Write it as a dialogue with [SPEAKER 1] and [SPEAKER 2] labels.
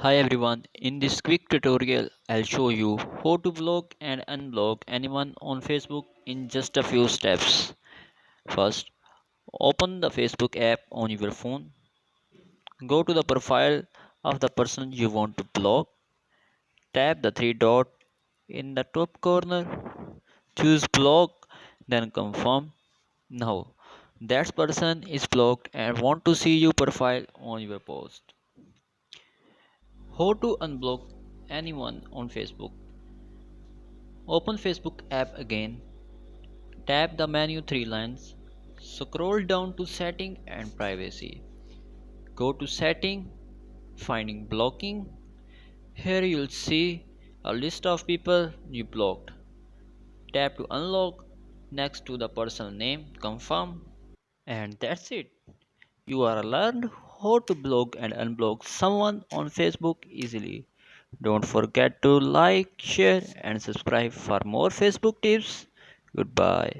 [SPEAKER 1] Hi everyone, in this quick tutorial I'll show you how to block and unblock anyone on Facebook in just a few steps. First, open the Facebook app on your phone, go to the profile of the person you want to block, tap the three dot in the top corner, choose block, then confirm. Now, that person is blocked and want to see your profile on your post. How to unblock anyone on Facebook? Open Facebook app again, tap the menu three lines, scroll down to setting and privacy. Go to setting, finding blocking. Here you'll see a list of people you blocked. Tap to unlock next to the person name, confirm, and that's it. You are learned how to block and unblock someone on Facebook easily. Don't forget to like, share, and subscribe for more Facebook tips. Goodbye.